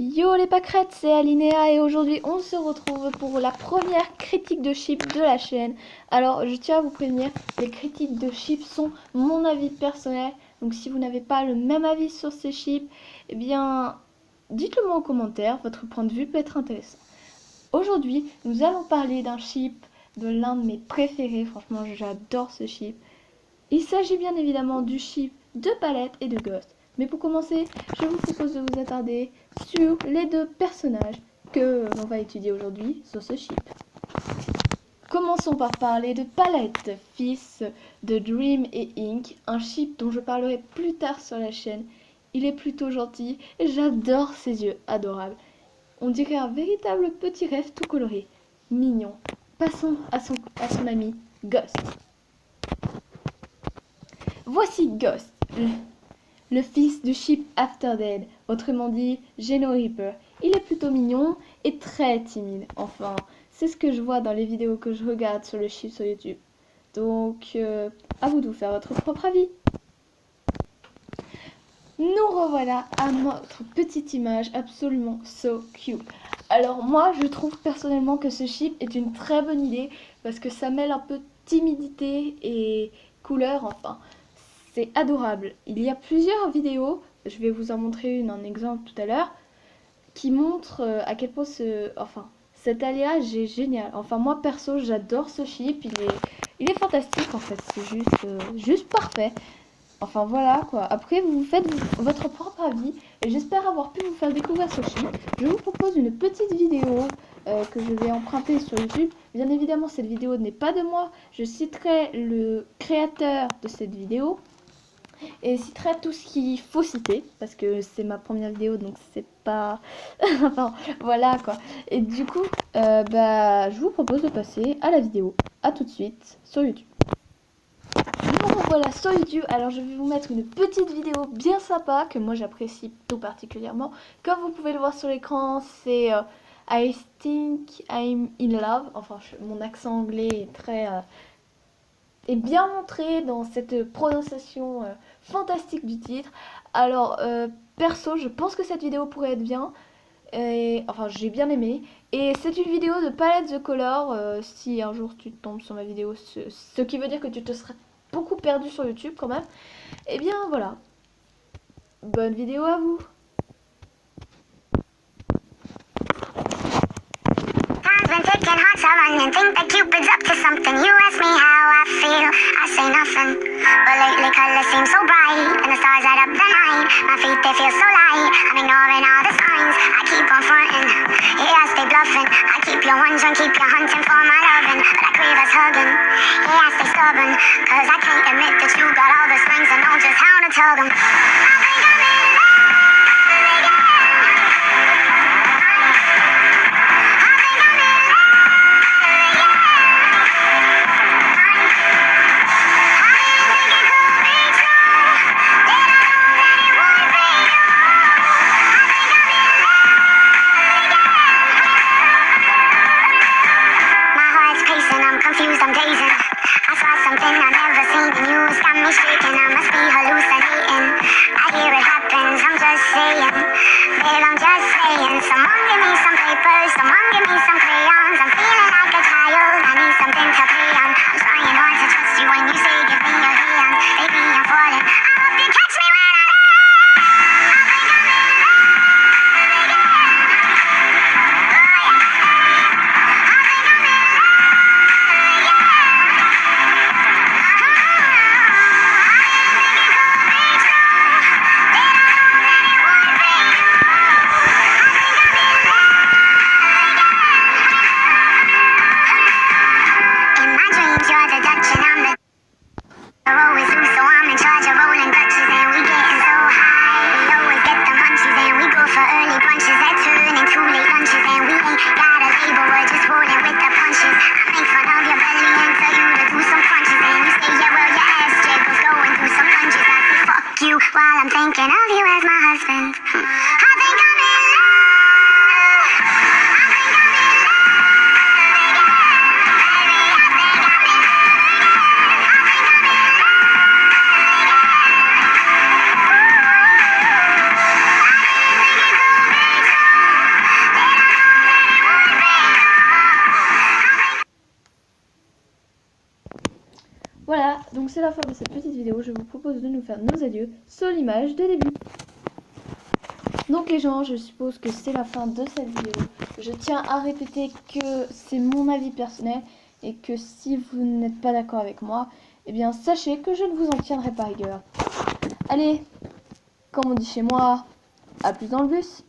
Yo les pâquerettes, c'est Alinéa et aujourd'hui on se retrouve pour la première critique de chip de la chaîne. Alors je tiens à vous prévenir, les critiques de chips sont mon avis personnel. Donc si vous n'avez pas le même avis sur ces chips, eh bien dites-le moi en commentaire, votre point de vue peut être intéressant. Aujourd'hui nous allons parler d'un chip de l'un de mes préférés, franchement j'adore ce chip. Il s'agit bien évidemment du chip de Palette et de Ghost. Mais pour commencer, je vous propose de vous attarder sur les deux personnages que l'on va étudier aujourd'hui sur ce chip. Commençons par parler de Palette, fils de Dream et Ink, un chip dont je parlerai plus tard sur la chaîne. Il est plutôt gentil et j'adore ses yeux adorables. On dirait un véritable petit rêve tout coloré, mignon. Passons à son ami Ghost. Voici Ghost, le fils du chip After Dead, autrement dit Geno Reaper. Il est plutôt mignon et très timide. Enfin, c'est ce que je vois dans les vidéos que je regarde sur le chip sur YouTube. Donc, à vous de vous faire votre propre avis. Nous revoilà à notre petite image absolument so cute. Alors moi, je trouve personnellement que ce chip est une très bonne idée parce que ça mêle un peu timidité et couleur, enfin. C'est adorable. Il y a plusieurs vidéos, je vais vous en montrer un exemple tout à l'heure, qui montrent à quel point cet alliage est génial. Enfin, moi perso, j'adore ce chip. Il est fantastique en fait. C'est juste parfait. Enfin voilà quoi. Après, vous faites votre propre avis. Et j'espère avoir pu vous faire découvrir ce chip. Je vous propose une petite vidéo que je vais emprunter sur YouTube. Bien évidemment, cette vidéo n'est pas de moi. Je citerai le créateur de cette vidéo. Et citerai tout ce qu'il faut citer, parce que c'est ma première vidéo, donc c'est pas... enfin, voilà quoi. Et du coup, je vous propose de passer à la vidéo. A tout de suite sur YouTube. Nous voilà sur YouTube, alors je vais vous mettre une petite vidéo bien sympa, que moi j'apprécie tout particulièrement. Comme vous pouvez le voir sur l'écran, c'est I think I'm in love. Enfin, mon accent anglais est très... est bien montré dans cette prononciation fantastique du titre. Alors perso, je pense que cette vidéo pourrait être bien. Et, enfin, j'ai bien aimé. Et c'est une vidéo de Palette the Color. Si un jour tu tombes sur ma vidéo, ce qui veut dire que tu te serais beaucoup perdu sur YouTube quand même. Et bien voilà. Bonne vidéo à vous. Been taking hearts I run and think that Cupid's up to something. You ask me how I feel, I say nothing. But lately colors seem so bright and the stars light up the night. My feet they feel so light, I'm ignoring all the signs. I keep on fronting, yeah I stay bluffing. I keep you wondering, keep you hunting for my loving. But I crave us hugging, yeah I stay stubborn. Cause I can't admit that you got all the strings and know just how to tug them. I think I'm in love again. I'm dazing. I saw something I've never seen in you. It's got me shaking. I must be hallucinating. I Voilà, donc c'est la fin de cette petite vidéo. Je vous propose de nous faire nos adieux sur l'image de début. Donc les gens, je suppose que c'est la fin de cette vidéo. Je tiens à répéter que c'est mon avis personnel et que si vous n'êtes pas d'accord avec moi, eh bien sachez que je ne vous en tiendrai pas rigueur. Allez, comme on dit chez moi, à plus dans le bus.